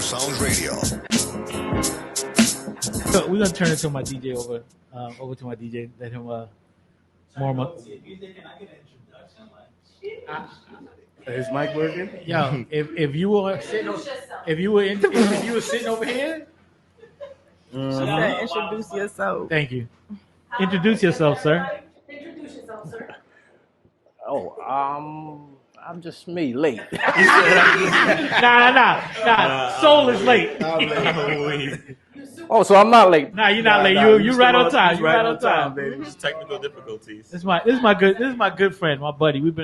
Sound Radio. So we're gonna turn it to my DJ over to my DJ. Let him more. Is Mike working? Yo, if you were sitting over here, introduce yourself. Thank you. Introduce yourself, sir. Introduce yourself, sir. Oh, I'm just me, late. Nah. Soul is late. Oh, so I'm not late. Nah, you're not late. You right on time. You right on time, baby. Just technical difficulties. This is my good friend, my buddy. We've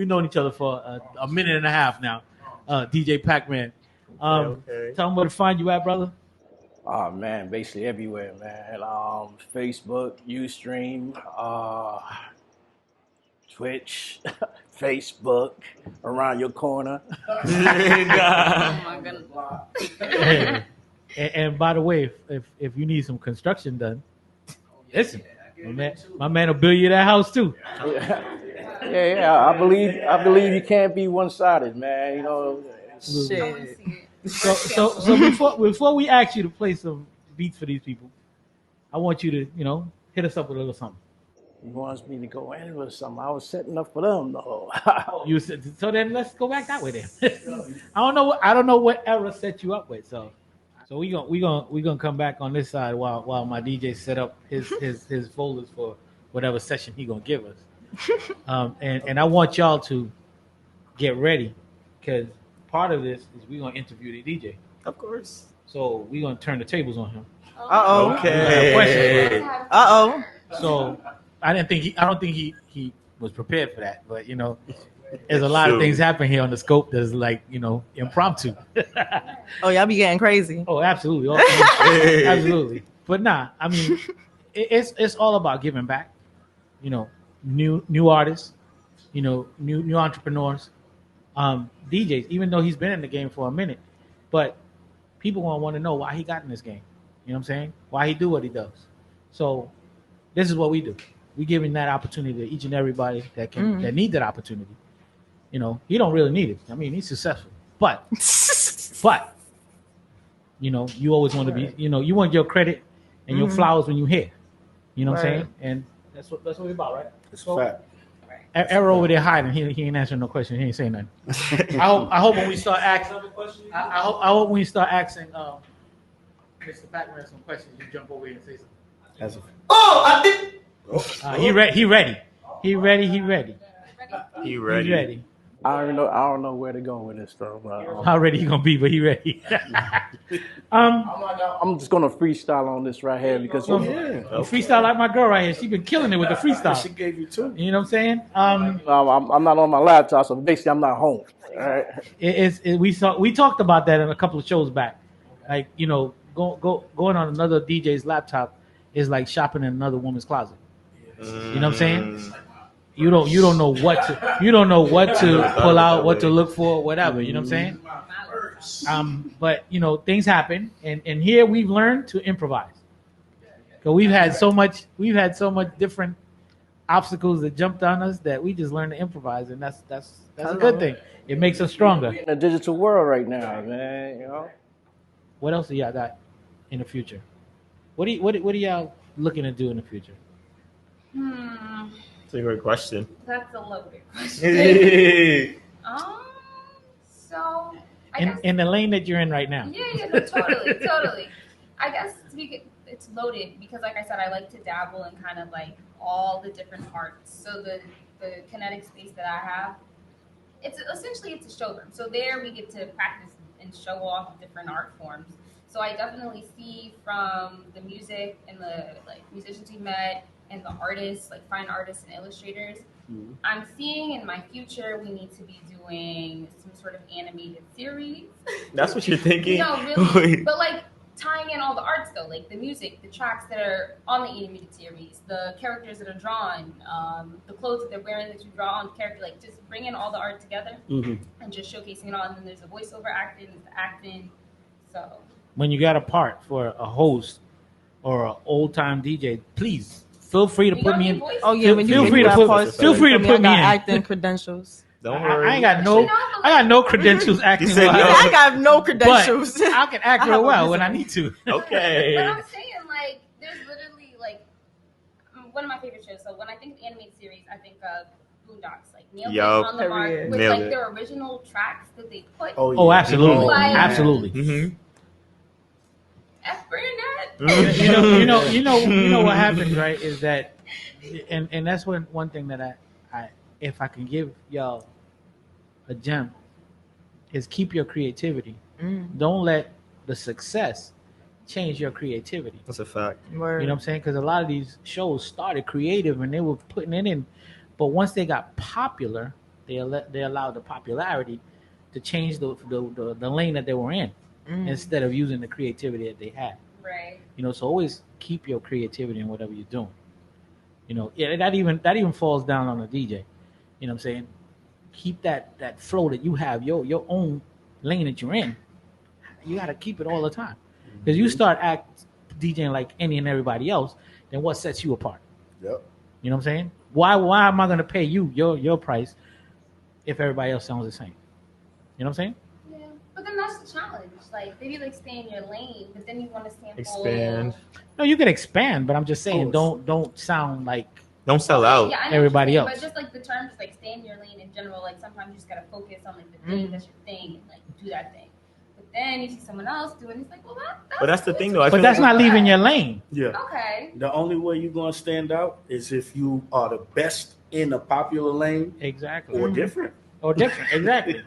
known each other for a minute and a half now. DJ Pac-Man. Okay. Tell them where to find you at, brother. Oh man, basically everywhere, man. Facebook, Ustream, Twitch, Facebook, around your corner. Oh my goodness. And by the way, if you need some construction done, listen, my man will build you that house too. Yeah. I believe you can't be one-sided, man. You know. Shit. So before we ask you to play some beats for these people, I want you to hit us up with a little something. He wants me to go in with something. I was setting up for them though. So then let's go back that way then. I don't know what era set you up with. So we gonna come back on this side while my DJ set up his folders for whatever session he gonna give us. And I want y'all to get ready because part of this is we're gonna interview the DJ. Of course. So we're gonna turn the tables on him. Okay. So I don't think he was prepared for that, but there's a lot of things happen here on the scope that's like impromptu. Oh, y'all be getting crazy. Oh, absolutely, absolutely. But nah, I mean, it's all about giving back. New artists, new entrepreneurs, DJs. Even though he's been in the game for a minute, but people want to know why he got in this game. You know what I'm saying? Why he do what he does. So this is what we do. We giving that opportunity to each and everybody that need that opportunity. He don't really need it. I mean, he's successful, but you always want to be. You want your credit and your flowers when you here. You know what I'm saying? And that's what we're about, right? It's a fact. Arrow over there hiding. He ain't answering no question. He ain't saying nothing. I hope when we start asking, I hope when we start asking Mr. Pac-Man some questions, you jump over here and say something. He ready. I don't know where to go with this stuff. How ready he gonna be, but he ready. I'm just gonna freestyle on this right here because freestyle like my girl right here. She been killing it with the freestyle. She gave you two. You know what I'm saying? I'm not on my laptop, so basically I'm not home. All right. We talked about that in a couple of shows back. Like going on another DJ's laptop is like shopping in another woman's closet. You know what I'm saying? You don't know what to pull out, what to look for, whatever. You know what I'm saying? But things happen, and here we've learned to improvise. Because we've had so much different obstacles that jumped on us that we just learned to improvise, and that's a good thing. It makes us stronger. We're in a digital world right now, man. What else do y'all got in the future? What are y'all looking to do in the future? That's a great question. That's a loaded question. So I guess in the lane that you're in right now. Yeah, no, totally. I guess it's loaded because, like I said, I like to dabble in kind of like all the different arts. So the kinetic space that I have, it's a showroom. So there we get to practice and show off different art forms. So I definitely see from the music and the musicians we met and the artists, like fine artists and illustrators, I'm seeing in my future we need to be doing some sort of animated series. That's what you're thinking? No, really. But tying in all the arts though, like the music, the tracks that are on the animated series, the characters that are drawn, the clothes that they're wearing that you draw on the character, just bringing all the art together and just showcasing it all. And then there's the voiceover acting, the acting. So when you got a part for a host or an old time DJ, please feel free to put me in. Oh yeah, feel free to put me in. Acting credentials. Don't worry. I ain't got no. I got no credentials acting said well. no. I got no credentials. But I can act I real have a well when resume. I need to. Okay. But I'm saying, like, there's literally, like, one of my favorite shows. So when I think of animated series, I think of Boondocks. Like, nailed it Yup. on the mark Period. with, Nailed like, it. their original tracks that they put. Oh, absolutely, Like- absolutely. Mm-hmm. F Bernadette. You know what happens, right? Is that, and that's one thing that I if I can give y'all a gem, is keep your creativity. Don't let the success change your creativity. That's a fact. Word. You know what I'm saying? Because a lot of these shows started creative and they were putting it in, but once they got popular, they allowed the popularity to change the lane that they were in instead of using the creativity that they had. Right. You know, so always keep your creativity in whatever you're doing. You know, yeah, that even falls down on the DJ. You know what I'm saying? Keep that flow that you have, your own lane that you're in. You got to keep it all the time. Because you start DJing like any and everybody else, then what sets you apart? Yep. You know what I'm saying? Why am I going to pay you your price if everybody else sounds the same? You know what I'm saying? Yeah. But then that's the challenge. Like, maybe, like, stay in your lane, but then you want to sample. Expand. No, you can expand, but I'm just saying Oh, don't sound like Don't sell out. Yeah, I know everybody what you're saying, else. But just like the term, just like stay in your lane in general. Like sometimes you just gotta focus on like the thing that's your thing and like do that thing. But then you see someone else doing, it's like, well, But that's the cool thing, too. though. I But feel that's like- not leaving your lane. Yeah. Okay. The only way you're gonna stand out is if you are the best in a popular lane Exactly. or different. Or different. Exactly.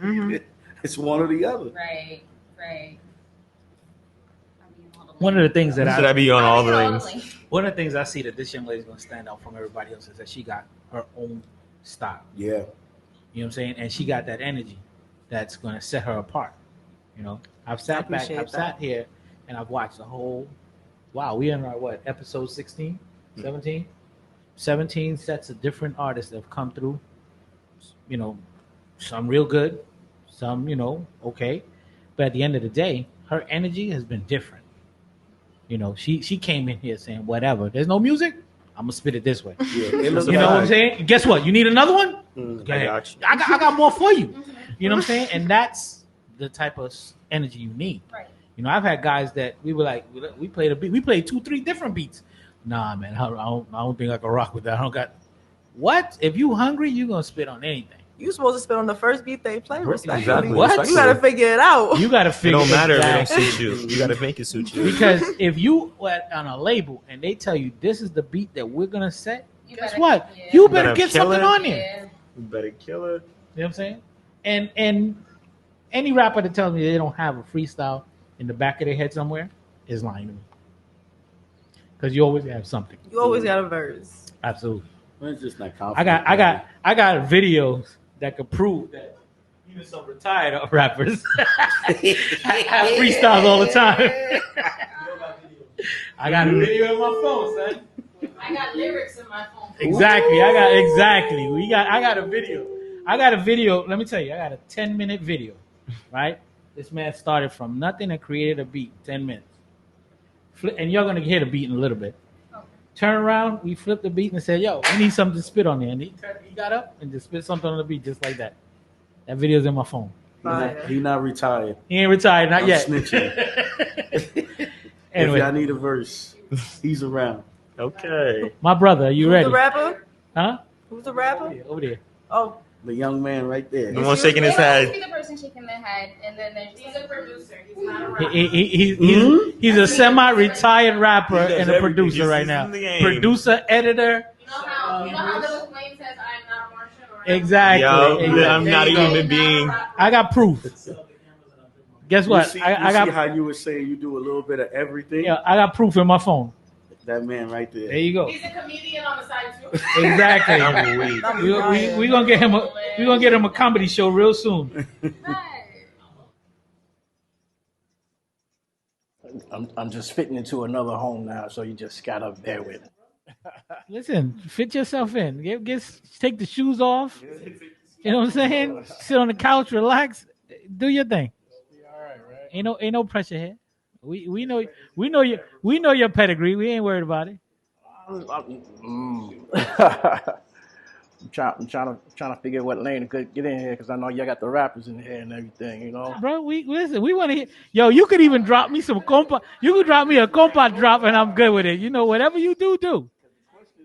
It's one or the other. Right. Right. One of the things that Should I be on all the I lanes? one of the things I see that this young lady's gonna stand out from everybody else is that she got her own style. Yeah. You know what I'm saying? And she got that energy that's gonna set her apart. You know, I've sat back, appreciate I've sat here and I've watched the whole we in our episode 16, 17? 17 sets of different artists that have come through. You know, some real good, some, okay. But at the end of the day, her energy has been different. You know, she came in here saying, whatever, there's no music, I'm gonna spit it this way. Yeah. You know what I'm saying? Guess what? You need another one? Go I ahead. got you. I got more for you. You know what I'm saying? And that's the type of energy you need. Right. You know, I've had guys that we were like, we played a beat, we played 2-3 different beats. Nah, man, I don't think I can rock with that. I don't got what? If you hungry, you gonna spit on anything. You supposed to spit on the first beat they play. Respectfully. Exactly. What? You gotta figure it out. You gotta It figure don't matter if it don't exactly. suit you. You gotta make it suit you. Because if you were on a label and they tell you this is the beat that we're gonna set, You guess better- what? yeah. You better Better get kill something it. on there. Yeah. You better kill it. You know what I'm saying? And any rapper that tells me they don't have a freestyle in the back of their head somewhere is lying to me. Because you always have something. You always got a verse. Absolutely. It's just not I got videos that could prove that even some retired rappers have freestyles all the time. I got a video in my phone, son. I got lyrics in my phone. Exactly. I got a video. Let me tell you, I got a 10-minute video. Right? This man started from nothing and created a beat in 10 minutes. And you're gonna hear the beat in a little bit. Turn around, we flipped the beat and said, yo, we need something to spit on there. And he got up and just spit something on the beat just like that. That video's in my phone. He's not retired. He ain't retired, not I'm yet. snitching. Anyway, If y'all need a verse, he's around. Okay. my brother, are you Who's ready? the rapper? Huh? Who's the rapper? Over there. Oh, The young man right there. The one shaking his They always head. be the person shaking their head, and then there's He's a producer. He's not a rapper. He's a semi-retired rapper He does and a everything. producer He's right now. in the game. Producer, editor. You know how Lil Wayne says, "I'm not a Martian." Or Exactly. Yo, exactly. I'm not There you even go. human being. I got proof. Guess what? You see, I see got how you were saying you do a little bit of everything? I got proof in my phone. That man right there. There you go. He's a comedian on the side too. Exactly. I'm weak. We gonna get him a comedy show real soon. I'm just fitting into another home now, so you just gotta bear with it. Listen, fit yourself in. Take the shoes off. You know what I'm saying? Sit on the couch, relax, do your thing. Ain't no pressure here. We know your pedigree. We ain't worried about it. I'm trying to figure what lane to get in here because I know y'all got the rappers in here and everything, you know. Bro, we listen. We want to hear. Yo, you could even drop me some compa. You could drop me a compa drop, and I'm good with it. You know, whatever you do, do.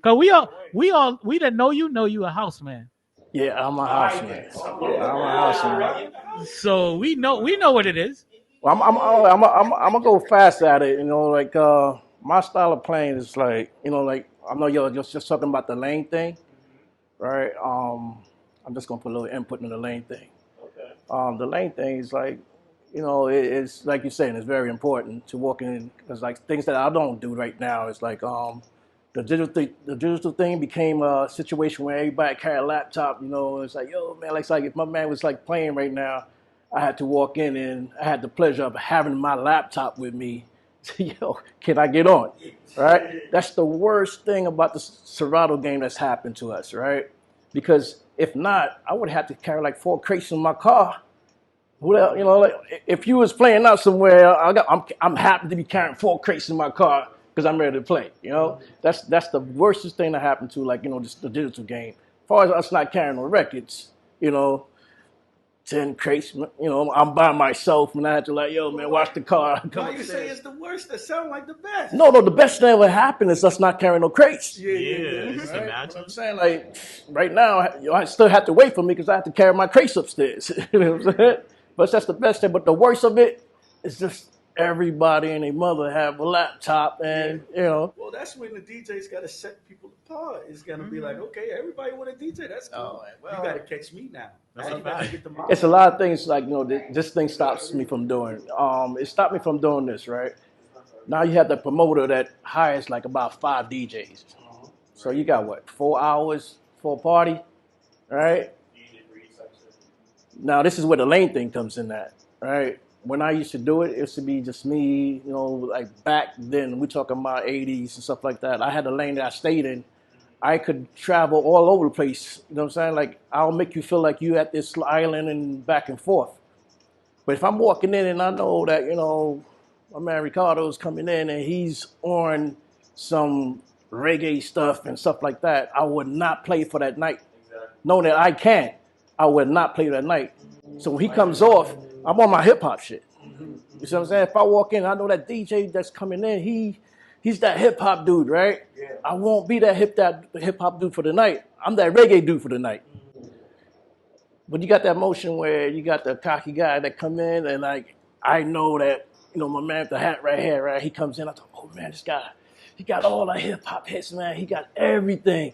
Cause we that know you a house man. Yeah, I'm a house man. Yeah, I'm a house man. So we know what it is. Well, I'm gonna go fast at it. You know, like my style of playing is like, you know, like I know you're just talking about the lane thing, right? I'm just gonna put a little input in the lane thing. The lane thing is like, you know, it's like you're saying, it's very important to walk in because like things that I don't do right now is like the digital thing became a situation where everybody carry a laptop. You know, it's like, yo, man, like, it's like if my man was like playing right now, I had to walk in and I had the pleasure of having my laptop with me. Yo, can I get on? Right? That's the worst thing about the Serato game that's happened to us, right? Because if not, I would have to carry like 4 crates in my car. Well, you know, like if you was playing out somewhere, I'm happy to be carrying 4 crates in my car because I'm ready to play. You know, that's the worstest thing that happened to, like, you know, just the digital game. As far as us not carrying no records, you know, 10 crates, you know, I'm by myself and I had to like, yo, man, watch the car. Why you say it's the worst? That sound like the best. No, the best thing that ever happened is us not carrying no crates. Yeah, just Right? imagine. I'm saying, like, right now, I still have to wait for me because I have to carry my crates upstairs. You know what I'm saying? But that's the best thing. But the worst of it is just everybody and their mother have a laptop, and you know. Well, that's when the DJ's got to set people apart. It's gonna be like, okay, everybody want a DJ. That's cool. well, you got to catch me now. That's Now not you gotta bad. get the mic. It's a lot of things, like, you know, this thing stops me from doing. It stopped me from doing this, right? Now you have the promoter that hires like about 5 DJs. So you got what, 4 hours for a party, right? Now this is where the lane thing comes in at, right? When I used to do it, it used to be just me, you know, like back then, we talking about 80s and stuff like that. I had a lane that I stayed in. I could travel all over the place, you know what I'm saying? Like, I'll make you feel like you at this island and back and forth. But if I'm walking in and I know that, you know, my man Ricardo's coming in and he's on some reggae stuff and stuff like that, I would not play for that night. Knowing that I can, I would not play that night. So when he comes off, I'm on my hip hop shit. You see what I'm saying? If I walk in, I know that DJ that's coming in, he's that hip hop dude, right? Yeah. I won't be that hip hop dude for the night. I'm that reggae dude for the night. But you got that motion where you got the cocky guy that come in and like, I know that, you know, my man with the hat right here, right? He comes in, I thought, oh man, this guy, he got all the hip hop hits, man. He got everything.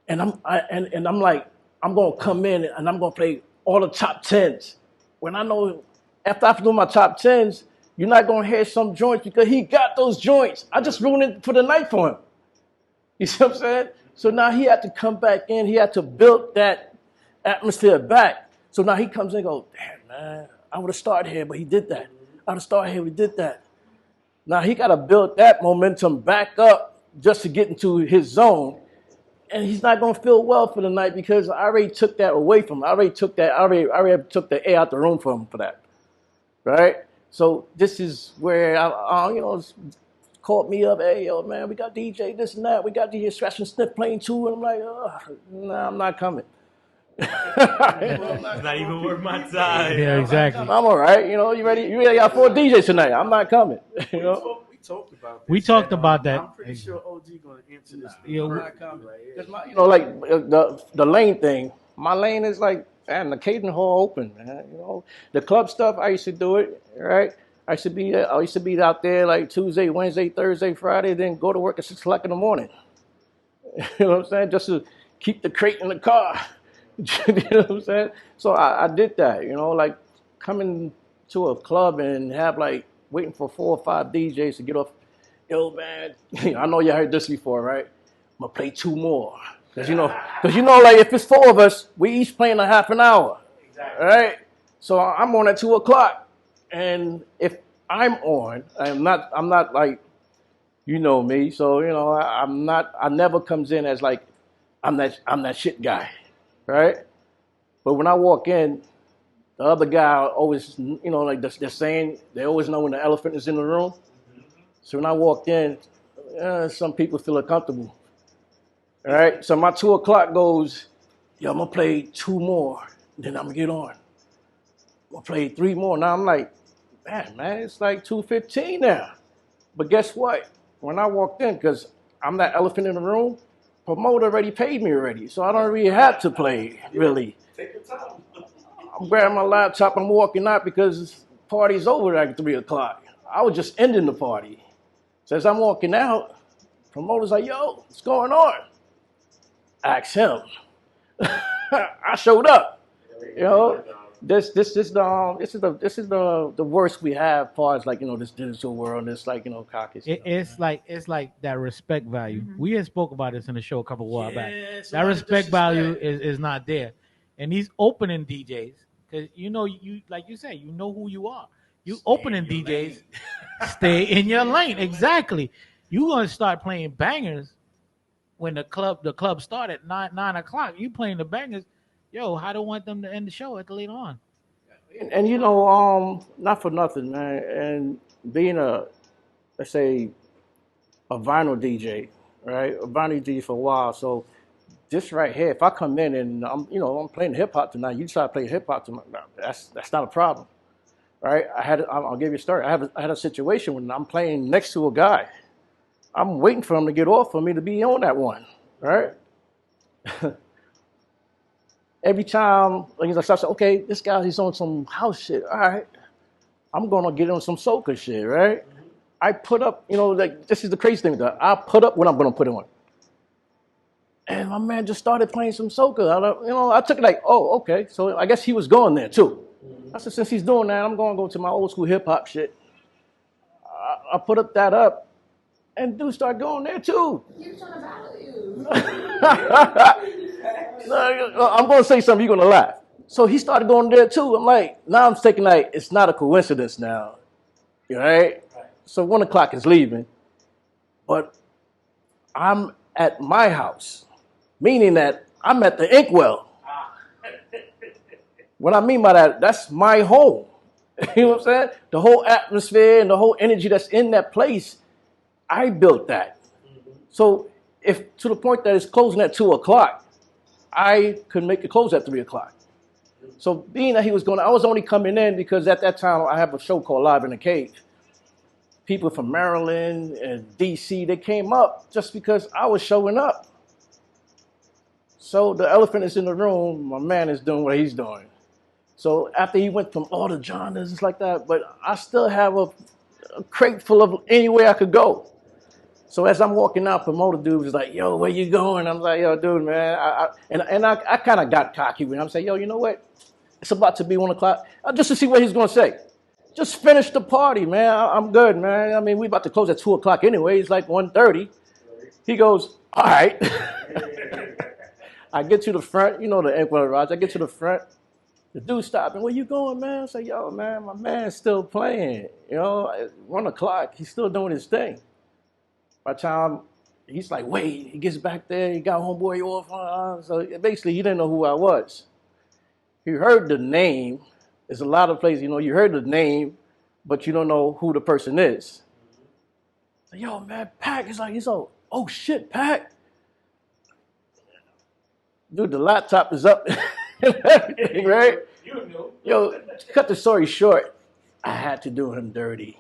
And I'm like, I'm gonna come in and I'm gonna play all the top 10s. When I know after I do my top 10s, you're not gonna hear some joints because he got those joints. I just ruined it for the night for him. You see what I'm saying? So now he had to come back in. He had to build that atmosphere back. So now he comes in and goes, damn, man, I would have started here, but he did that. I would have started here, but he did that. Now he got to build that momentum back up just to get into his zone. And he's not going to feel well for the night because I already took that away from him. I already took the air out the room for him for that. Right? So this is where, you know, called me up. Hey, yo, man, we got DJ this and that. We got DJ Scratch and Sniff playing too. And I'm like, nah, I'm not coming. It's not even worth my time. Yeah, exactly. I'm all right. You know, you ready? You got 4 DJs tonight. I'm not coming. You know? We talked about this. We talked about that. I'm pretty sure OG going to answer this thing. Yeah, You know, like the lane thing. My lane is like, man, the Caden Hall open, man. You know, the club stuff. I used to do it, right? I used to be out there like Tuesday, Wednesday, Thursday, Friday, then go to work at 6 o'clock in the morning. You know what I'm saying? Just to keep the crate in the car. You know what I'm saying? So I did that. You know, like coming to a club and have like waiting for 4 or 5 DJs to get off. Yo, man, I know you heard this before, right? I'm gonna play 2 more. Cause you know, like if it's 4 of us, we each playing a half an hour. Exactly. Right? So I'm on at 2 o'clock. And if I'm on, I'm not like, you know me. So, you know, I never comes in as like, I'm that shit guy. Right? But when I walk in, the other guy always, you know, like they're saying, they always know when the elephant is in the room. So when I walked in, some people feel uncomfortable. All right, so my 2 o'clock goes yo, I'm gonna play 2 more, then I'm gonna get on. I'm gonna play 3 more. Now I'm like, man, it's like 2:15 now. But guess what? When I walked in, because I'm that elephant in the room, promoter already paid me already, so I don't really have to play, really. Take your time. I'm grabbing my laptop, I'm walking out because the party's over at 3 o'clock. I was just ending the party. So as I'm walking out, promoter's like, yo, what's going on? Ask him. I showed up. You know, this is the worst we have as far as like, you know, this digital world, this like, you know, cocky stuff. It's like that respect value. We had spoke about this in the show a couple of while back. it's a That lot of respect value disrespect. is not there. And these opening DJs, because you know, you like you say, you know who you are. You opening DJs, stay in your lane. Exactly. You gonna start playing bangers when the club start at 9 o'clock. You playing the bangers. Yo, I don't want them to end the show at the later on. And you know, not for nothing, man. And being let's say, a vinyl DJ, right? A vinyl DJ for a while. So this right here, if I come in and I'm playing hip hop tonight, you try to play hip hop tonight, that's not a problem, right? I'll give you a story. I had a situation when I'm playing next to a guy. I'm waiting for him to get off for me to be on that one, right? Every time, I start saying, okay, this guy, he's on some house shit. All right, I'm going to get on some soca shit, right? I put up, like, this is the crazy thing. I put up what I'm going to put on. And my man just started playing some soca. I took it like, oh, okay. So I guess he was going there, too. I said, since he's doing that, I'm going to go to my old school hip-hop shit. I put that up, and dude started going there, too. He was trying to battle you. No, I'm going to say something, you're going to laugh. So he started going there too. I'm like, now I'm thinking like, it's not a coincidence now. Right? So 1 o'clock is leaving. But I'm at my house, meaning that I'm at the inkwell. What I mean by that, that's my home. You know what I'm saying? The whole atmosphere and the whole energy that's in that place, I built that. So if to the point that it's closing at 2 o'clock, I could make it close at 3 o'clock. So being that he was going, I was only coming in because at that time I have a show called Live in the Cave. People from Maryland and DC, they came up just because I was showing up. So the elephant is in the room. My man is doing what he's doing. So after he went from all the genres, it's like that, but I still have a crate full of anywhere I could go. So as I'm walking out, promoter dude was like, yo, where you going? I'm like, yo, dude, man. I kind of got cocky with him. I'm saying, yo, you know what? It's about to be 1 o'clock. Just to see what he's going to say. Just finish the party, man. I'm good, man. I mean, we about to close at 2 o'clock anyway. It's like 1:30. He goes, all right. I get to the front. You know the Inkwell Lodge. I get to the front. The dude stopped. Where you going, man? I say, yo, man, my man's still playing. At 1 o'clock, he's still doing his thing. By the time he's like, wait, he gets back there, he got homeboy off. So basically, he didn't know who I was. He heard the name. There's a lot of places, you heard the name, but you don't know who the person is. So, yo, man, Pac. He's all, oh, shit, Pac. Dude, the laptop is up and everything, right? You know. Yo, to cut the story short, I had to do him dirty.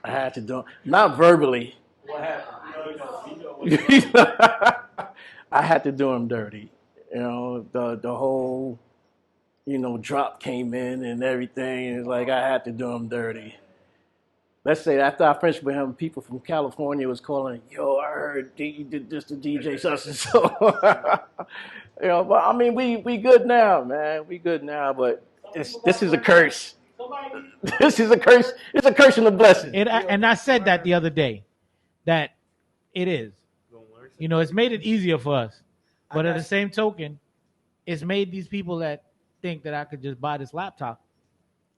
I had to do him, not verbally. What happened? I had to do him dirty. The whole, drop came in and everything. It's like I had to do him dirty. Let's say after I finished with him, people from California was calling, yo, I heard you did this to DJ such and so. But I mean, we good now, man. We good now, but this is a curse. This is a curse. It's a curse and a blessing. And I said that the other day, that it is. It's made it easier for us. But at the same token, it's made these people that think that I could just buy this laptop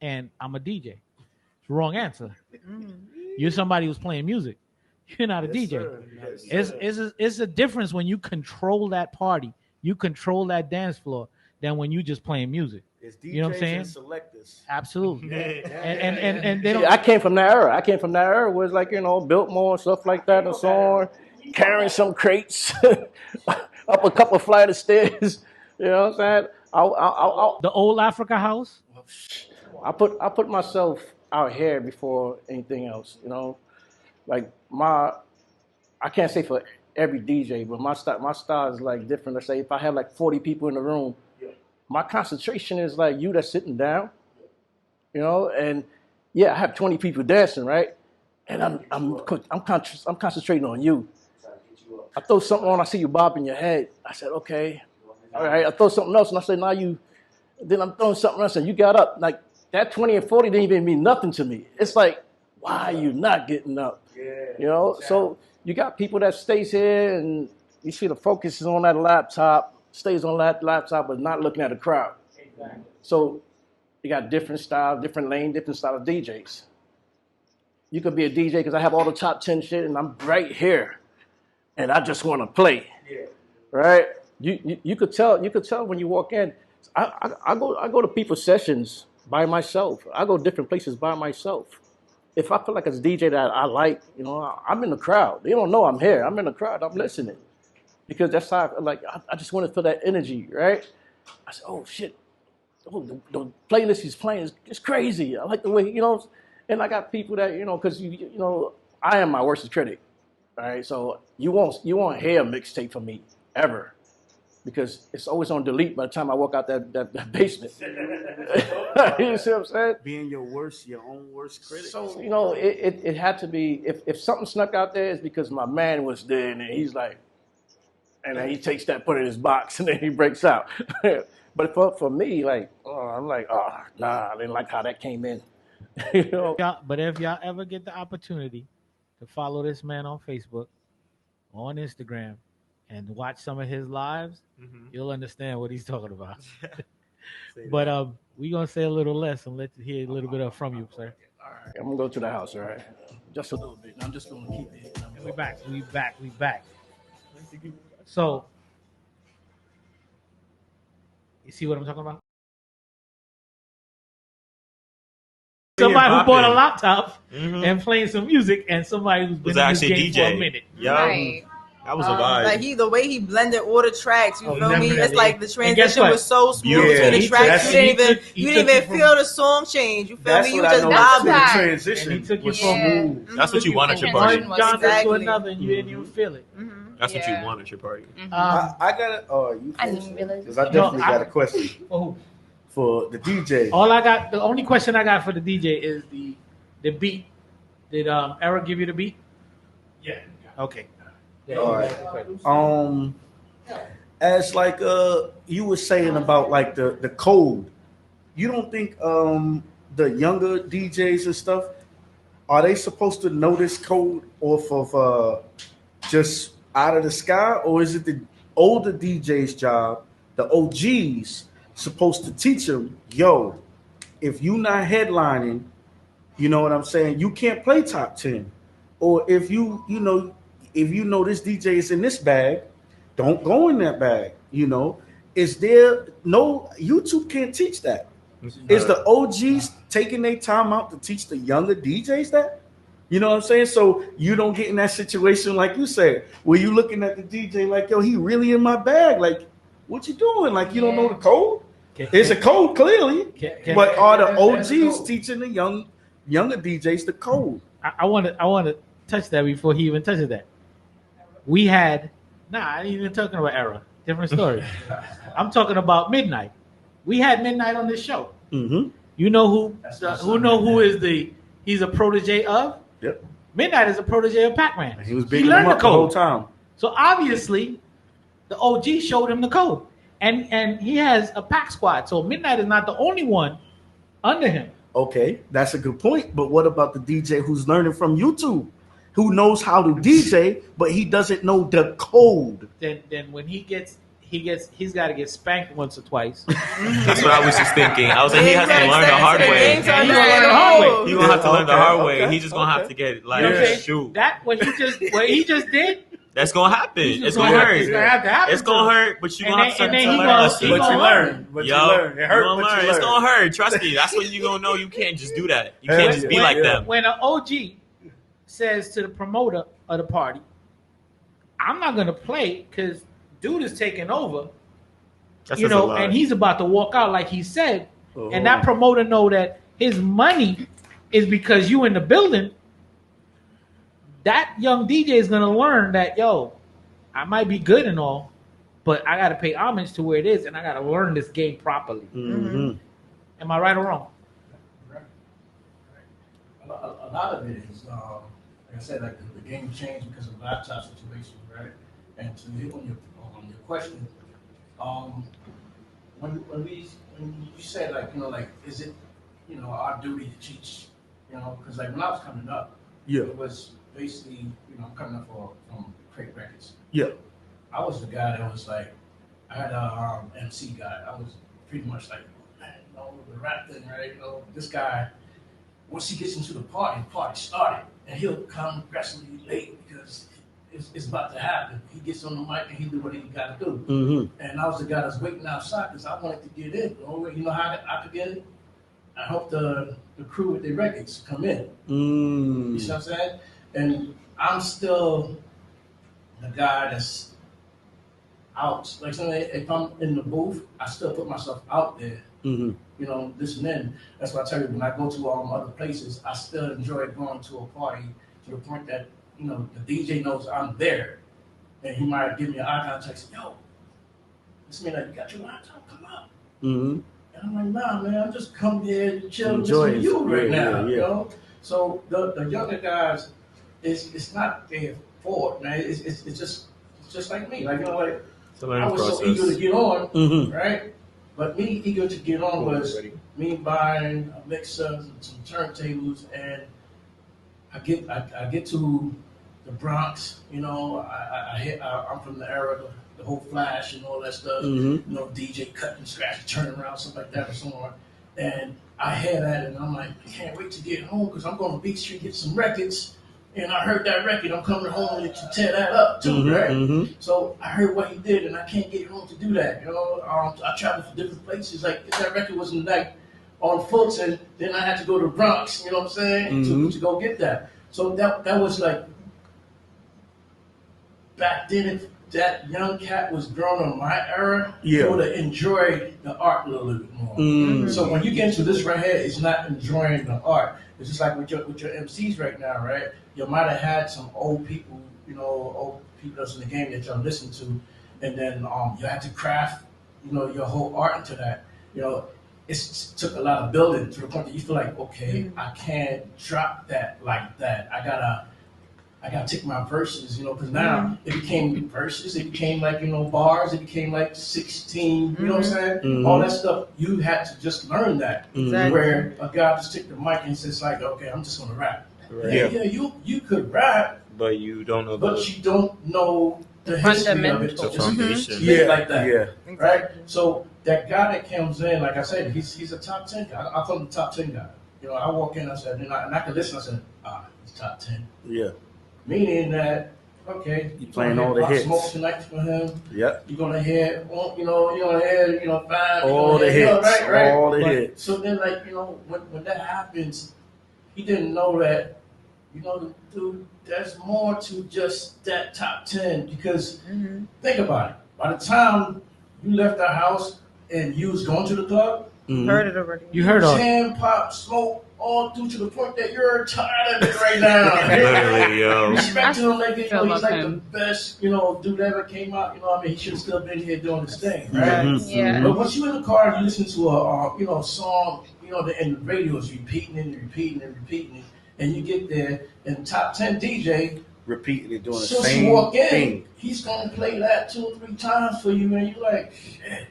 and I'm a DJ. It's the wrong answer. You're somebody who's playing music. You're not a DJ. It's a difference when you control that party, you control that dance floor, than when you just playing music. It's DJs you know what I'm saying? And selectors. Absolutely. and they don't. I came from that era. Where it's like, Biltmore and stuff like that and so on. Carrying some crates. up a couple flight of stairs. You know what I'm saying? The old Africa house. I put myself out here before anything else. You know, like I can't say for every DJ, but my style is like different. Let's say if I have like 40 people in the room, my concentration is like you that's sitting down. You know, and yeah, I have 20 people dancing, right? And I'm concentrating on you. I throw something on, I see you bobbing your head. I said, okay, all right. I throw something else, and I said, now you. Then I'm throwing something else, and you got up. Like that 20 and 40 didn't even mean nothing to me. It's like, why are you not getting up? You know. So you got people that stays here, and you see the focus is on that laptop, stays on that laptop, but not looking at the crowd. Exactly. So you got different style, different lane, different style of DJs. You could be a DJ because I have all the top 10 shit, and I'm right here. And I just want to play, right? You could tell when you walk in. I go to people's sessions by myself. I go different places by myself. If I feel like it's a DJ that I like, you know, I'm in the crowd. They don't know I'm here. I'm in the crowd. I'm listening because that's how I just want to feel that energy, right? I said, oh shit, the playlist he's playing is crazy. I like the way, you know, and I got people that, you know, because you know I am my worst critic. All right, so you won't hear a mixtape from me ever because it's always on delete by the time I walk out that basement. You see what I'm saying? Being your own worst critic. So you know, it had to be if something snuck out there, it's because my man was there and he's like, and then he takes that, put it in his box, and then he breaks out. But for me, like, I'm like, nah, I didn't like how that came in. You know. But if y'all ever get the opportunity to follow this man on Facebook, on Instagram, and watch some of his lives, you'll understand what he's talking about. But we're going to say a little less and let you hear a little bit from you, sir. All right, I'm going to go to the house, all right? Just a little bit. I'm just going to keep it. We back. So, you see what I'm talking about? Somebody who bought a laptop and playing some music, and somebody who's been in this game for a minute. Yeah, Right. that was a vibe. Like the way he blended all the tracks, you feel me? definitely. It's like the transition what? was so smooth Yeah. between the He tracks. took- You he didn't he even took it feel the song change. You feel That's me? You what just I know. That's The a vibing. fact. transition And he took you was from smooth. That's what you want at your party. one genre to Exactly. another, and you didn't even feel it. That's what Yeah. you want at your party. I got it. Oh, you I didn't realize. because I definitely No, got a question Oh, for the DJ. the only question I got for the DJ is the beat. Did Eric give you the beat? Yeah. Okay. Yeah, All right. As like you were saying about like the code, you don't think the younger DJs and stuff, are they supposed to know this code off of just out of the sky, or is it the older DJ's job, the OGs, supposed to teach them, yo, if you not headlining, you know what I'm saying, you can't play top 10. Or if you know this DJ is in this bag, don't go in that bag, you know. Is there no, YouTube can't teach that. Is the OGs taking their time out to teach the younger DJs that? You know what I'm saying? So you don't get in that situation like you said, where you looking at the DJ like, yo, he really in my bag. Like, what you doing? Like, you don't know the code? It's a code, clearly. But are the OGs teaching the younger DJs the code? I want to touch that before he even touches that. We had I ain't even talking about Era. Different story. I'm talking about Midnight. We had Midnight on this show. Mm-hmm. You know who is he's a protege of? Yep. Midnight is a protege of PacMan. He was He bigging learned him up the the whole code. time. So obviously, the OG showed him the code, and he has a pack squad. So Midnight is not the only one under him. Okay, that's a good point. But what about the DJ who's learning from YouTube, who knows how to DJ, but he doesn't know the code? Then when he's got to get spanked once or twice. That's what I was just thinking. I was like, he has to learn the hard way. He's gonna learn the hard way. He's gonna have to learn the hard way. Okay, He's just gonna have to get like You know what I'm saying? shoot. That what he just did. That's gonna happen. It's gonna It's hurt. gonna have to happen. It's gonna hurt, but you And gonna then- have to and then learn he a gonna- lesson. he gonna learn. But Yo, you learn. It hurt, you gonna but learn. you It's learn. gonna hurt. Trust me. That's when you gonna know you can't just do that. You can't Hell just yeah. be like them. When an OG says to the promoter of the party, I'm not gonna play because dude is taking over. That's You just a know, lot. and he's about to walk out like he said, and that promoter know that his money is because you in the building. That young DJ is gonna learn that, yo, I might be good and all, but I gotta pay homage to where it is, and I gotta learn this game properly. Mm-hmm. Am I right or wrong? Right. A lot of it is, like I said, like the game changed because of the laptop situation, right? And to hit on your question, when you said like, you know, like, is it, you know, our duty to teach, you know, because like when I was coming up, it was basically, you know, I'm coming up from Crate Records. Yeah. I was the guy that was like, I had a MC guy. I was pretty much like, man, you know, the rap thing, right? You know, this guy, once he gets into the party started, and he'll come aggressively late because it's about to happen. He gets on the mic and he do what he got to do. Mm-hmm. And I was the guy that's waiting outside because I wanted to get in. You know how I could get in? I hope the crew with their records come in. Mm. You see what I'm saying? And I'm still the guy that's out. Like, if I'm in the booth, I still put myself out there. Mm-hmm. You know, this and then. That's why I tell you, when I go to other places, I still enjoy going to a party to the point that, you know, the DJ knows I'm there. And he might give me an eye contact, say, yo, this mean like, you got your laptop, come up. Mm-hmm. And I'm like, nah, man, I'm just come here to chill Enjoy with you right now, yeah. you know? So the younger guys, it's not their fault, man. It's just like me. Like, you know, like, I was so eager to get on, right? But me eager to get on was me buying a mixer, some turntables, and I get to the Bronx. You know, I'm from the era of the whole Flash and all that stuff. You know, DJ cutting, scratching, turning around, stuff like that, and so on. And I hear that, and I'm like, I can't wait to get home because I'm going to Beach Street get some records. And I heard that record. I'm coming home to tear that up too, right? So I heard what he did, and I can't get home to do that. You know, I traveled to different places. Like, if that record wasn't like on Fulton, then I had to go to the Bronx. You know what I'm saying? To go get that. So that was like back then. If that young cat was grown on my era, he would have enjoyed the art a little bit more. So when you get into this right here, it's not enjoying the art. It's just like with your MCs right now, right? You might have had some old people, you know, old people that's in the game that y'all listen to, and then you had to craft, you know, your whole art into that. You know, it took a lot of building to the point that you feel like, okay, I can't drop that like that. I gotta take my verses, you know, because now it became verses, it became like, you know, bars, it became like 16, you know what I'm saying? All that stuff, you had to just learn that. Where a guy just took the mic and says like, okay, I'm just gonna rap. Right. Yeah, you could rap, but you don't know. But you don't know the history of it. The foundation. Like that. Right. So that guy that comes in, like I said, he's a top 10 guy. I call him the top 10 guy. You know, I walk in, I said, and I can listen. I said, he's top 10. Yeah. Meaning that, okay, you playing all the hits. Smoke tonight for him. Yep. You're gonna hear, you're gonna hear, Five. All the hits. Right. All the hits. So then, like, you know, when that happens, he didn't know that. You know, dude, there's more to just that top 10 because think about it. By the time you left our house and you was going to the club, heard it already. You heard all Jam, pop, smoke, all due to the point that you're tired of it right now. Literally, yo. Respect to him, like, you know, he's like the best, you know, dude ever came out. You know, I mean, he should have still been here doing his thing, right? Yeah. But once you in the car and you listen to a song, you know, and the radio is repeating it and repeating and repeating it. And you get there, and top 10 DJ repeatedly doing the since same you walk in, thing. He's gonna play that 2 or 3 times for you, and you're like, shit.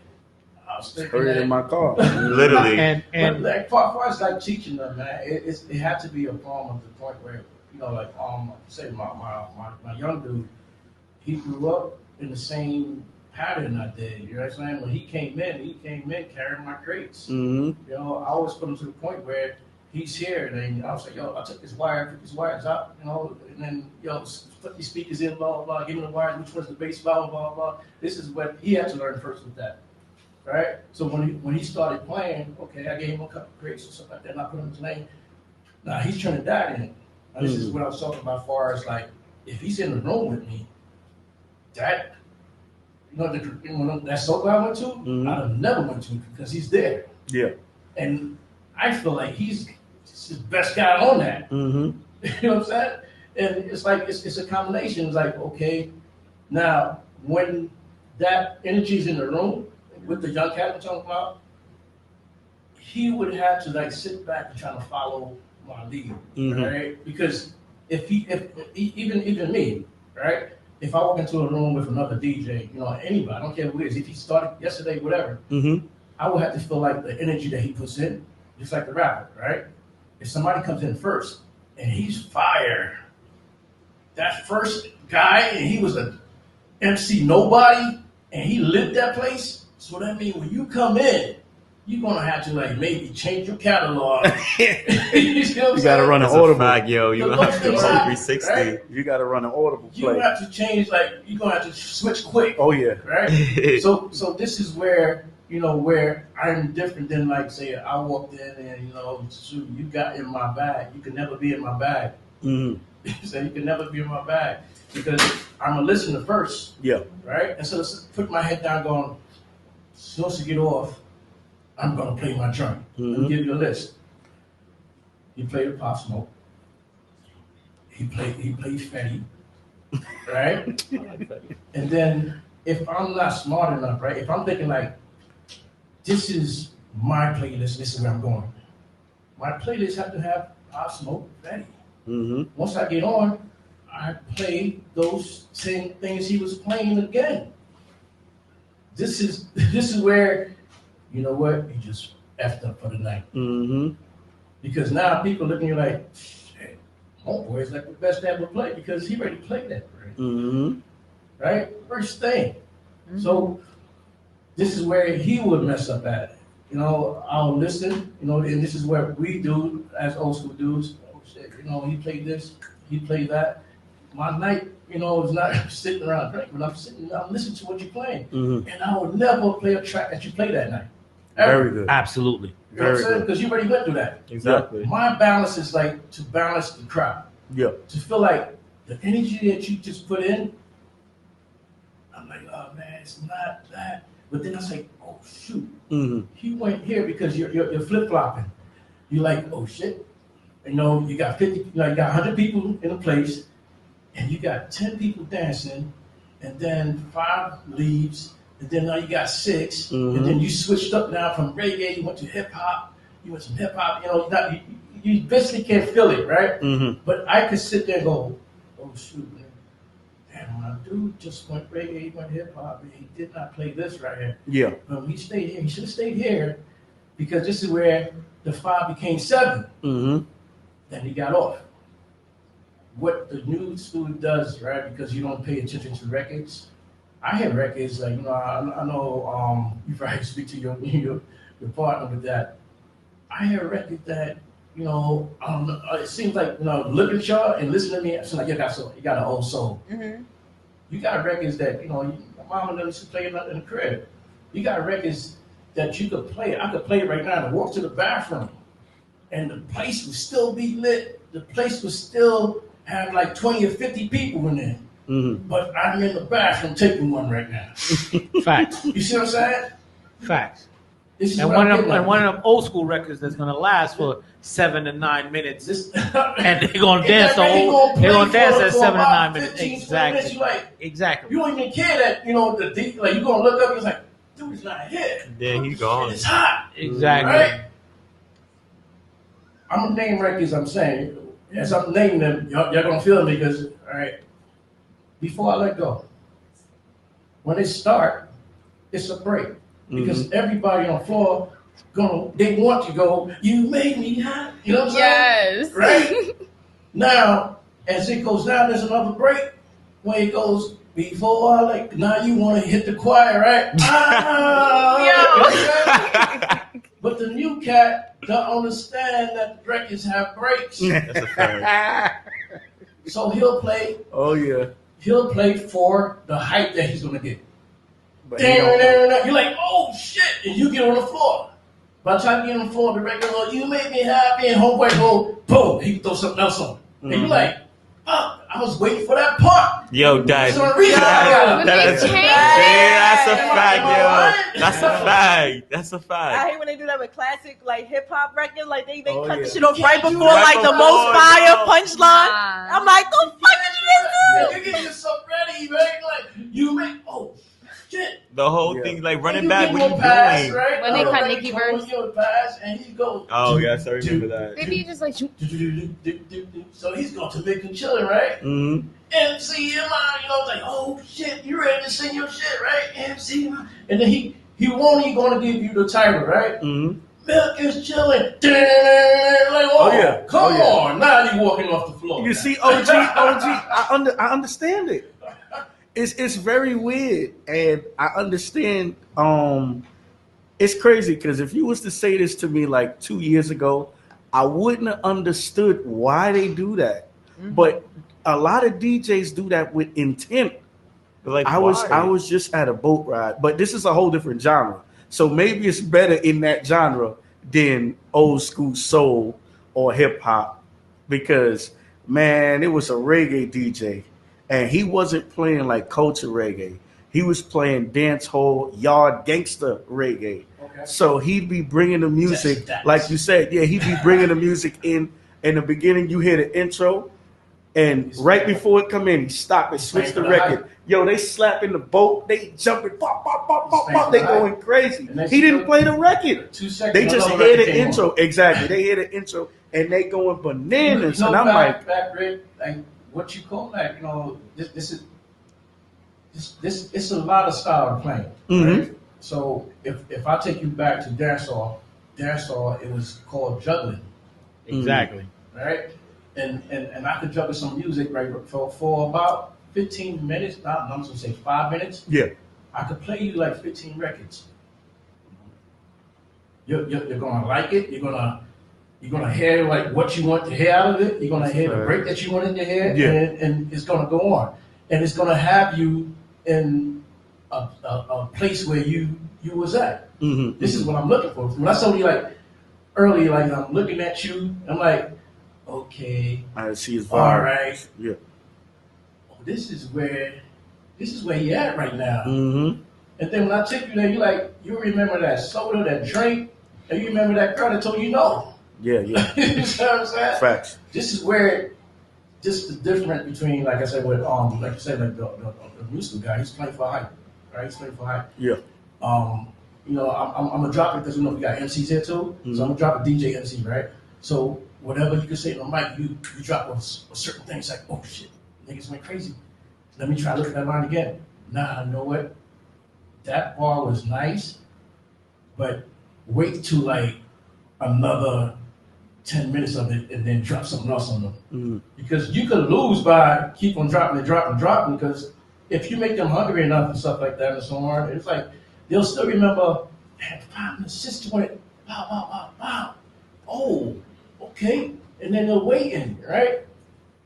I was thinking Heard it that. in my car. Literally. And but like, far as like teaching them, man, it had to be a form of the point where, you know, like say my young dude, he grew up in the same pattern I did. You know what I'm saying? When he came in carrying my crates. You know, I always put him to the point where he's here, and then I was like, yo, I took this wire, took these wires out, you know, and then, yo, put these speakers in, blah, blah, blah, give him the wires, which one's the bass, blah, blah, blah, blah. This is what he had to learn first with that, right? So when he started playing, okay, I gave him a couple of grades or something like that, and I put him in his lane. Now, he's turning that in. Now, this is what I was talking about as far as, like, if he's in the room with me, that that soap I went to, I'd have never went to because he's there. Yeah. And I feel like he's the best guy on that. Mm-hmm. You know what I'm saying? And it's like it's a combination. It's like, okay, now when that energy's in the room with the young cat I'm talking about, he would have to like sit back and try to follow my lead, right? Because if even me, right? If I walk into a room with another DJ, anybody, I don't care who it is, if he started yesterday, whatever, I would have to feel like the energy that he puts in, just like the rapper, right? If somebody comes in first and he's fire, that first guy, and he was a MC nobody, and he lit that place, so that means when you come in, you're gonna have to like maybe change your catalog. You gotta run an audible. Yo, you gonna have to do 360. Right? You gotta run an audible play. You have to change, like you're gonna have to switch quick. Oh yeah. Right. So this is where where I'm different than like say I walked in and shoot, you got in my bag. You can never be in my bag. So you can never be in my bag because I'm a listener first. Yeah. Right. And so let's put my head down, going. As soon as you get off, I'm gonna play my joint. Let me give you a list. He played the Pop Smoke. He played Fetty, right? And then if I'm not smart enough, right? If I'm thinking like, this is my playlist, this is where I'm going. My playlist have to have Pop Smoke, Fetty. Once I get on, I play those same things he was playing again. This is where. You know what? You just effed up for the night. Because now people looking at you like, shit, homeboy is like the best ever play because he already played that, right? Right? First thing. So this is where he would mess up at it. I'll listen, and this is what we do as old school dudes. Oh shit, he played this, he played that. My night, is not sitting around drinking, but I'm listening to what you're playing. And I would never play a track that you play that night. Very good. Absolutely. You know what I'm saying? Because you already went through that. Exactly. My balance is like to balance the crowd. Yeah. To feel like the energy that you just put in, I'm like, oh man, it's not that. But then I say, oh shoot, he went here because you're flip flopping. You're like, oh shit, you got 50, you got 100 people in a place, and you got 10 people dancing, and then 5 leaves. And then now you got 6, and then you switched up now from reggae, you went to hip hop, you went to hip hop, you basically can't feel it, right? But I could sit there and go, oh shoot, man. Damn, my dude just went reggae, he went hip hop, and he did not play this right here. Yeah. But when he stayed here, he should have stayed here because this is where the 5 became 7. Then he got off. What the new student does, right, because you don't pay attention to records, I hear records like I know you probably speak to your partner with that. I hear records that it seems like look at y'all and listen to me. It seems like you got an old soul. You got records that my mama never used to play in the crib. You got records that you could play. I could play it right now and walk to the bathroom, and the place would still be lit. The place would still have like 20 or 50 people in there. But I'm in the bathroom taking one right now. Facts. You see what I'm saying? Facts. And one of them old school records that's gonna last for 7 to 9 minutes, and they're gonna dance they're gonna dance at 7 to 9 minutes. Exactly. Exactly. You don't even care that the deep, like you're gonna look up and it's like, dude, he's not here. Then he's gone. It's hot. Exactly. Right? I'm gonna name records. I'm saying as I'm naming them, y'all gonna feel me because all right. Before I let go, when it start, it's a break because everybody on the floor they want to go. You made me hot. You know what I'm saying? Yes. Right. Now, as it goes down, there's another break. When it goes before I let, now you want to hit the choir, right? But the new cat don't understand that records have breaks. That's a fact. So he'll play. Oh yeah. He'll play for the hype that he's gonna get. But You're like, oh shit, and you get on the floor. By the time you get on the floor, the record goes, you made me happy, and homeboy go, boom, he throw something else on. And you're like, oh, I was waiting for that part. Yo, Dad. That's a fact, yo. That's a fact. That's a I fact. hate when they do that with classic like hip hop records. Like they Oh, cut yeah. the shit off right before Right like the before, most fire yo. punchline. Nah. I'm like, the fuck did you just do? You get yourself ready, man. Like you make shit. The whole Yeah. thing, like running You back, give what him you a pass, doing? right? When they cut Like, Nicki you verse. give him a pass, and he goes. Oh, yes, I remember that. Maybe you just like. So he's going to make him chilling, right? Mm-hmm. MC, like, oh shit, you ready to sing your shit, right? MC, and then he won't even going to give you the title, right? Mm-hmm. Milk is chilling. Like, oh, yeah. come Oh, yeah. on, now you walking off the floor. You see, OG, I understand it. It's very weird, and I understand. It's crazy because if you was to say this to me like 2 years ago, I wouldn't have understood why they do that. Mm-hmm. But a lot of DJs do that with intent. Like, I was just at a boat ride, but this is a whole different genre. So maybe it's better in that genre than old school soul or hip hop because man, it was a reggae DJ and he wasn't playing like culture reggae. He was playing dance hall yard gangster reggae. Okay. So he'd be bringing the music, That's- like you said, yeah, he'd be bringing the music in the beginning. You hear the intro. And right before it come in, he stopped and switched the record. Yo, they slapping the boat, they jumping, pop, pop, pop, pop, pop. They going crazy. He didn't play the record. 2 seconds. They just hear the intro. Exactly. They hear the intro and they going bananas. And I'm like, what you call that? You know, this it's a lot of style playing. Mhm. Right? So if I take you back to dancehall, it was called juggling, Exactly. right? And I could juggle some music right for about 15 minutes. I'm just gonna say 5 minutes. yeah. I could play you like 15 records. You're gonna like it. You're gonna hear like what you want to hear out of it. You're gonna hear the break that you wanted to hear, Yeah. and it's gonna go on, and it's gonna have you in a place where you was at. Mm-hmm. This is what I'm looking for. When I told you like earlier, like I'm looking at you, I'm like, okay, I see his vibe. all right, Yeah. oh, this is where you at right now. Mm-hmm. And then when I took you there, you remember that soda, that drink, and you remember that girl that told you no. Yeah, yeah. You know what I'm saying? Facts. This is where just the difference between, like I said, with like you said, like the musical guy, he's playing for hype, right? He's playing for hype. Yeah. You know, I'm gonna drop it because we know we got MCs here too, Mm-hmm. so I'm gonna drop a DJ MC, right? So whatever you can say on the mic, you drop a certain thing. It's like, oh shit, niggas went crazy. Let me try to look at that line again. Nah, you know what? That bar was nice, but wait till like another 10 minutes of it and then drop something else on them. Mm-hmm. Because you could lose by keep on dropping because if you make them hungry enough and stuff like that and so on, it's like they'll still remember, man, the sister went, wow. Oh, okay. And then they're waiting, right?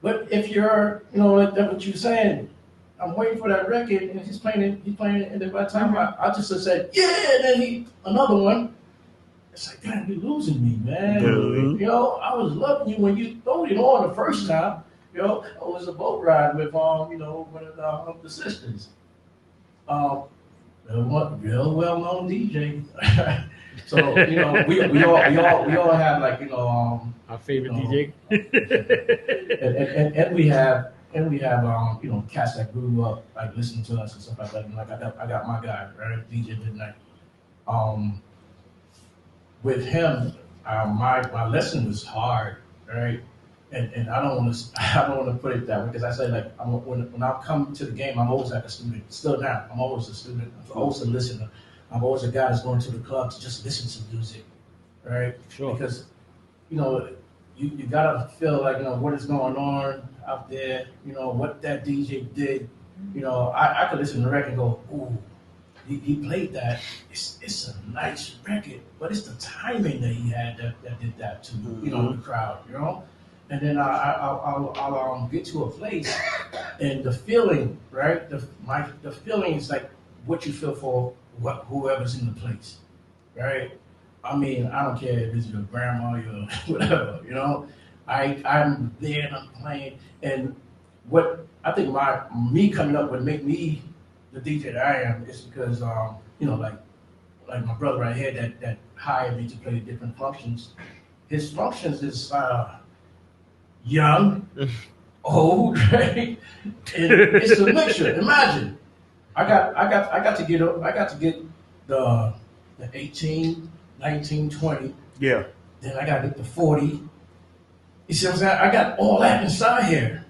But if you're, you know, like that's what you're saying, I'm waiting for that record and he's playing it, and then by the time I just said, yeah, and then another one. It's like, damn, you're losing me, man. Mhm. You know, I was loving you when you threw it on the first time. You know, it was a boat ride with you know, one of the sisters. Real well-known DJ. So you know, we all have like Our favorite you know, DJ. and we have you know, cats that grew up like listening to us and stuff like that. And like I got my guy, right, DJ Midnight. With him, my lesson was hard, right? And I don't want to put it that way because I say like when I come to the game, I'm always like a student. Still now, I'm always a student. I'm always a listener. I'm always a guy that's going to the club to just listen to music, right? Sure. Because you know you gotta feel like you know what is going on out there. You know what that DJ did. You know I could listen to the record and go, ooh. He played that. It's a nice record, but it's the timing that he had that did that to you know the crowd, you know. And then I'll get to a place, and the feeling, right? The feeling is like what you feel for whoever's in the place, right? I mean, I don't care if it's your grandma or whatever, you know. I'm there and I'm playing, and what I think me coming up would make me the DJ that I am is because like my brother right here that hired me to play different functions. His functions is young, old, right? And it's a mixture. Imagine, I got to get the 18, 19, 20. Yeah. Then I got to get the 40. You see what I'm saying? I got all that inside here.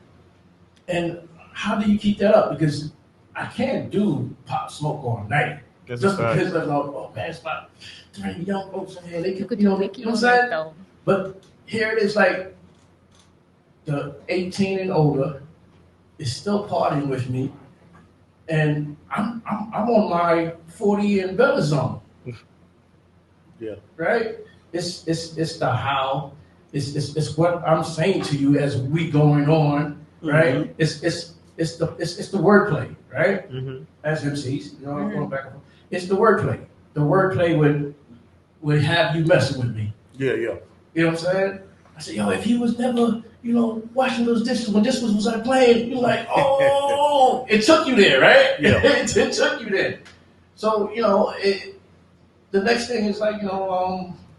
And how do you keep that up? Because I can't do Pop Smoke all night. That's Just a fact. because of, oh man, it's about 3 young folks in here. They You could, could you do know Mickey what I'm on that saying? though. But here it is, like the 18 and older is still partying with me, and I'm on my 40 and better zone. Yeah. Right? It's the how. It's what I'm saying to you as we going on. Right? Mm-hmm. It's the wordplay. Right? Mm-hmm. As MCs, you know, going back and forth. It's the wordplay. The wordplay would have you messing with me. Yeah. You know what I'm saying? I said, yo, if he was never, washing those dishes when this was like playing, you're like, oh, it took you there, right? Yeah. it took you there. So, the next thing is like,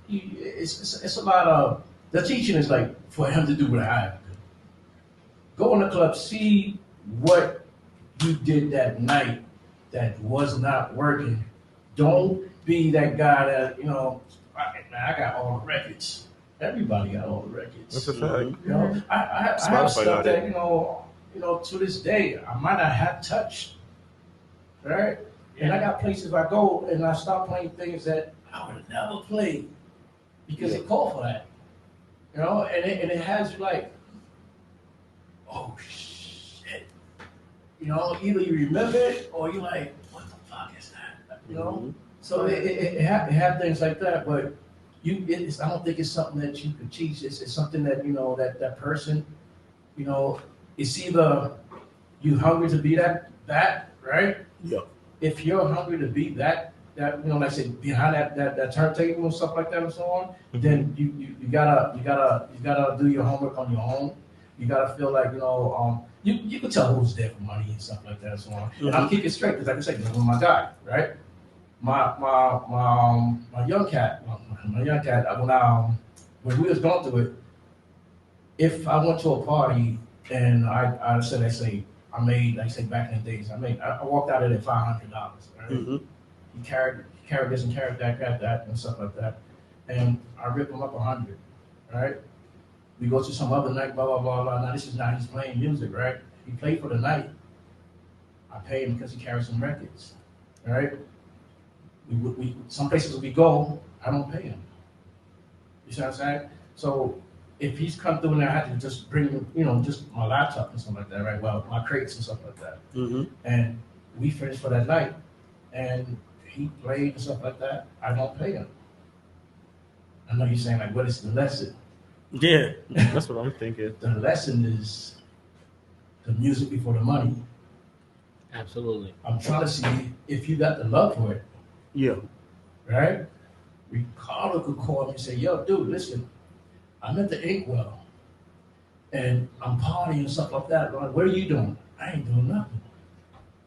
it's a lot of, the teaching is like for him to do what I have to do. Go in the club, see what you did that night that was not working. Don't be that guy that, I got all the records. Everybody got all the records. That's a fact. I Spotify have stuff got that, it. to this day, I might not have touched. Right? And I got places I go and I start playing things that I would have never played because they call for that. And it has you like, oh shit. Either you remember it or you're like, what the fuck is that? Mm-hmm. So it have things like that, but I don't think it's something that you could teach. It's something that, that person, it's either you hungry to be that, right? Yeah. If you're hungry to be that, like I said, behind that turntable and stuff like that and so on, Mm-hmm. then you gotta do your homework on your own. You gotta feel like, you can tell who's there for money and stuff like that and so on. Mm-hmm. And I'm kicking straight because like I said, this was my guy, right? My young cat, when we was going through it, if I went to a party and I made, like I say, back in the days, I walked out of there $500, right? Mm-hmm. He carried this and carried that and stuff like that, and I ripped him up 100, right? We go to some other night, blah blah blah blah. Now this is not he's playing music, right? He played for the night. I paid him because he carried some records, right? We some places we go, I don't pay him. You see what I'm saying? So if he's come through and I had to just bring him, just my laptop and stuff like that, right? Well, my crates and stuff like that. Mm-hmm. And we finished for that night, and he played and stuff like that. I don't pay him. I know you're saying like, what is the lesson? Yeah, that's what I'm thinking. The lesson is the music before the money. Absolutely. I'm trying to see if you got the love for it. Yeah. Right? Ricardo could call me and say, yo, dude, listen, I'm at the Inkwell and I'm partying and stuff like that. Like, what are you doing? I ain't doing nothing.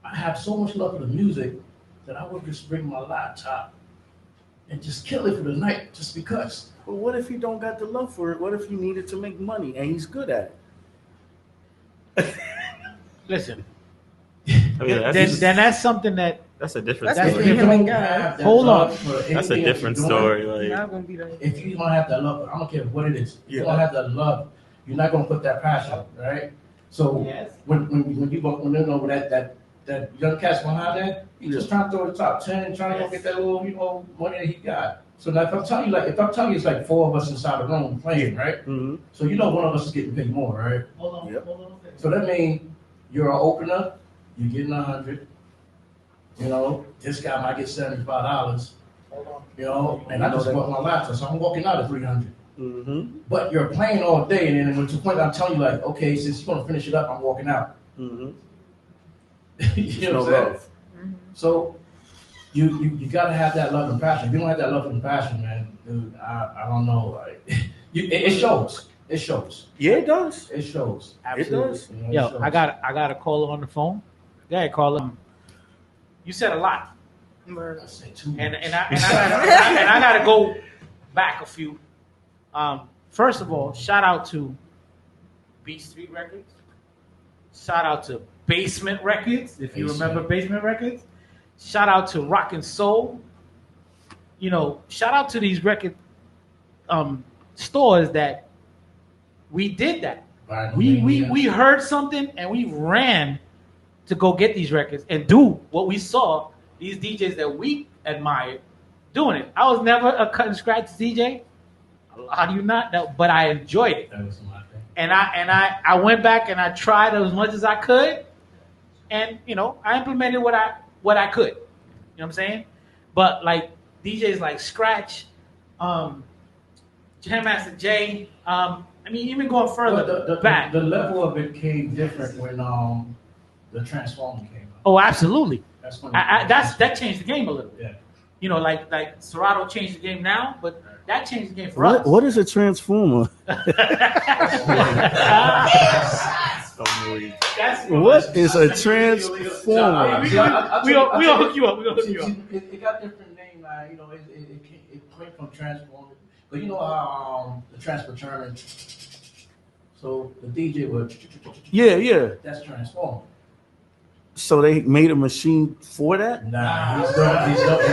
I have so much love for the music that I would just bring my laptop and just kill it for the night just because. But what if you don't got the love for it? What if you needed to make money and he's good at it? Listen. I mean, Then that's something that that's a different That's story. the If you different- don't have that Hold love on. for That's a anything that different you're doing, story. Like, Not gonna be that. if you don't have that love, I don't care what it is. If you Yeah. don't have that love, you're not gonna put that passion, right? So when you go that young cat's behind that, he's just trying to throw the top 10 and trying to go get that little money that he got. So now if I'm telling you it's like 4 of us inside the room playing, right? Mm-hmm. So one of us is getting paid more, right? hold on. Yep. Hold on. So that means you're an opener, you're getting 100. This guy might get $75. And I just bought my laptop, so I'm walking out at 300. Mm-hmm. But you're playing all day, and then when to the point I'm telling you, like, okay, since you're gonna finish it up, I'm walking out. Mm-hmm. You No know what I'm saying? love. So you gotta have that love and passion. If you don't have that love and passion, man, dude, I don't know. Like, it shows. It shows. Yeah, it does. It shows. Absolutely. It does. You know, it Yo, shows. I got a caller on the phone. Go ahead, caller. You said a lot, I said too much. and I gotta go back a few. First of all, shout out to B Street Records. Shout out to Basement Records, if you remember Basement Records. Shout out to Rock and Soul. You know, shout out to these record stores that we did that. We heard something and we ran to go get these records and do what we saw these DJs that we admired doing it. I was never a cut and scratch DJ. How do you not know? But I enjoyed it. That was my thing. And I went back and I tried as much as I could, and you know I implemented what I could. You know what I'm saying? But like DJs like Scratch, Jam Master Jay. I mean, even going further back. The level of it came different when the Transformer came out. Oh, absolutely. That's when that changed the game a little bit. Yeah. You know, like Serato changed the game now, but that changed the game for us. What is a transformer? What is a transformer? We'll hook you up. We'll hook you up. It got different name. You know, it came from Transformer, but you know how the Transformer. So the DJ would. Yeah. That's Transformer. So they made a machine for that? Nah, he's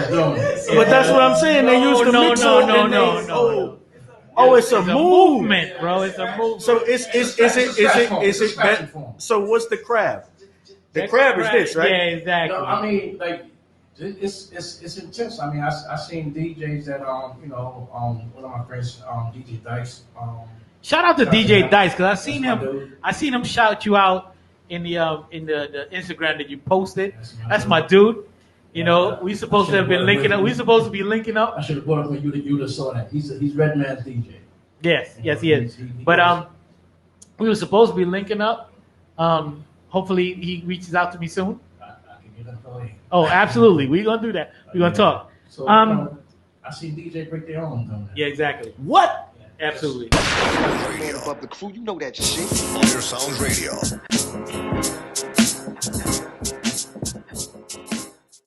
doing it. But that's what I'm saying. They used to mix it. No. Oh, it's a movement, bro. It's a movement. So is it that? So what's the crab? The crab is this, right? Yeah, exactly. No, I mean, like it's intense. I mean, I seen DJs that one of my friends, DJ Dice. Shout out to DJ Dice because I seen him shout you out in the Instagram that you posted. That's my dude. You know, we supposed to have been linking up. We supposed to be linking up. I should have brought him when you would have saw that. He's Redman's DJ. Yes, he is. But we were supposed to be linking up. Hopefully he reaches out to me soon. I can get that for you. Oh, absolutely. We're gonna do that. We're gonna talk. So I see DJ break their own doing that. Yeah, exactly. What? Absolutely. Man above the crew, you know that shit. Your Sound Radio.